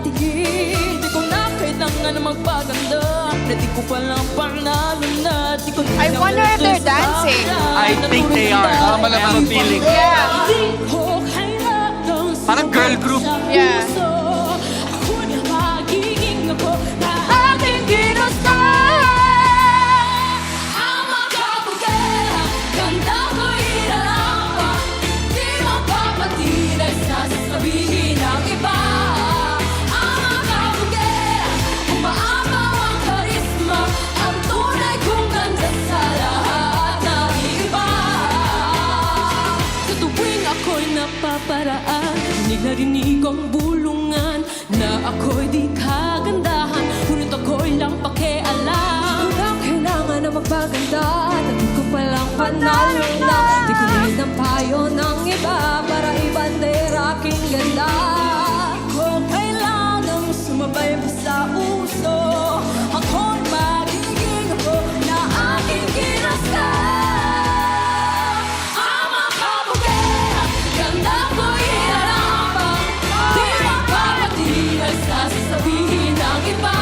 tumatingin. Di ko na kailangan na magpaganda. Na di ko palang panalo na. Di ko I wonder if they're dancing. I think they are. Malamang feeling. Yeah. Parang girl group. Yeah. Ako na magiging ako na aking ginusto. Ang makapagera, ganda ko inalapa. Di mapapatid ay sasabihin ng iba. Ang makapagera, umaapaw ang karisma. Ang tunay kong ganda sa lahat ng iba. Sa tuwing ako'y napaparaan, narinig ang bulungan na ako'y di kagandahan, ngunit ako'y lang pakialam. Walang kailangan na magpaganda, di ko palang panalo na. Di ko rin ang payo ng iba para ibandera aking ganda. Di ko kailangang sumabay pa sa uso. Ako'y magiging ako na aking ginasta. Ang makapagera, ganda ko'y sasabihin ng iba.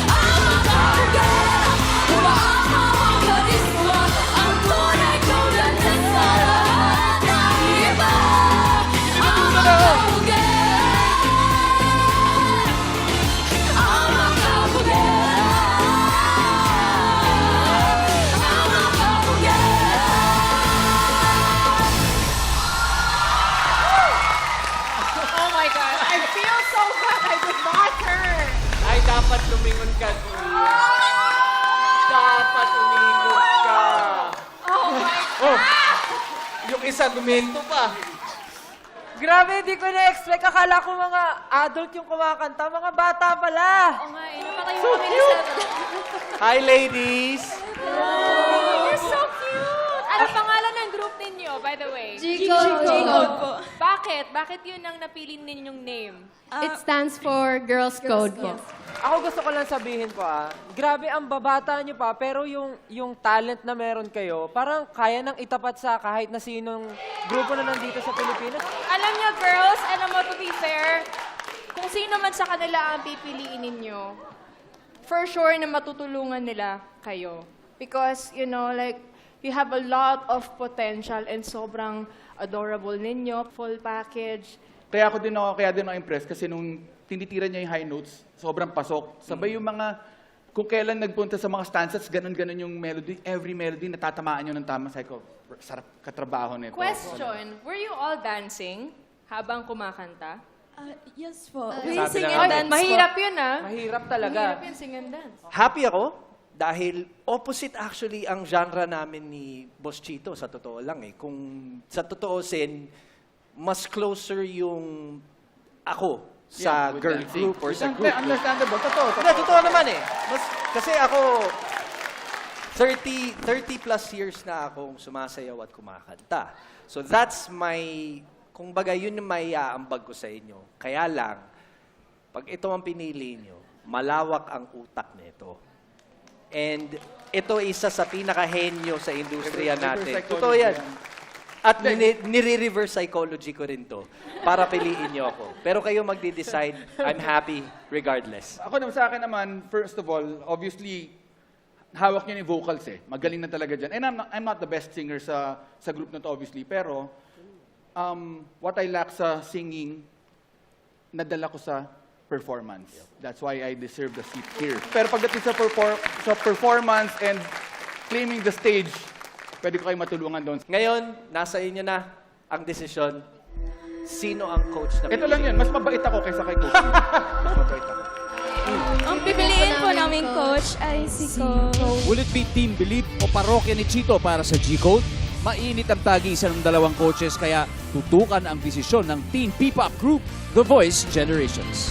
Ang makapagera, umaapaw ang karisma. Ang tunay kong ganda sa lahat ng iba. Ang makapagera, ang makapagera, ang makapagera. Oh my God. I feel so good. I did not turn. Ay, dapat lumingon ka, Julia. Dapat umikot ka. Oh my Oh, yung isa luminto pa. Grabe, di ko na-expect. Akala ko mga adult yung kumakanta. Mga bata pala. Oo nga, napatayo kami na sa... Hi, ladies. You're so cute. Ano pangalan ng group ninyo, by the way? G-Code po. Bakit? Bakit yun ang napili ninyong name? It stands for Girls Code po. Ako gusto ko lang sabihin po grabe ang babata nyo pa, pero yung talent na meron kayo, parang kaya nang itapat sa kahit na sinong grupo na nandito sa Pilipinas. Alam nyo, girls, alam mo, to be fair, kung sino man sa kanila ang pipiliin ninyo, for sure na matutulungan nila kayo. Because, you know, like, you have a lot of potential and sobrang adorable ninyo, full package. Kaya ako impressed kasi nung tinitira niya yung high notes, sobrang pasok. Sabay yung mga, kung kailan nagpunta sa mga stanzas, ganun-ganun yung melody, every melody, natatamaan nyo ng tama. Sabi ko, sarap katrabaho nito. Question, were you all dancing habang kumakanta? Yes po. Sabi We sing na and nga. dance Mahirap po. yun, ah. Mahirap talaga. Mahirap yun, sing and dance. Happy ako dahil opposite actually ang genre namin ni Boss Chito, sa totoo lang eh. Kung sa totoo sin, mas closer yung ako sa with girl dancing. group or sa group. Understandable, totoo. Hindi, totoo naman eh. Kasi ako, 30 plus years na akong sumasayaw at kumakanta. So that's my, kung bagay yun yung may aambag ko sa inyo. Kaya lang, pag ito ang pinili nyo, malawak ang utak nito. And ito isa sa pinaka-henyo sa industriya natin. Totoo yan. At nire-reverse psychology ko rin to para piliin nyo ako. Pero kayo magde-decide, I'm happy regardless. Ako naman, sa akin naman, first of all, obviously, hawak niya yung vocals eh. Magaling na talaga dyan. And I'm not the best singer sa group na to, obviously. Pero, what I lack sa singing, nadala ko sa performance. That's why I deserve the seat here. Pero pagdating sa performance and claiming the stage, pwede ko kayo matulungan doon. Ngayon, nasa inyo na ang desisyon. Sino ang coach na Ito lang yun, mas mabait ako kaysa kay Coach. Mas mabait ako. Ang pipiliin po namin, Coach, ay si Coach. Will it be Team Believe o parokya ni Chito para sa G-Code? Mainit ang tagisan ng dalawang coaches kaya tutukan ang desisyon ng Teen P-Pop Group, The Voice Generations.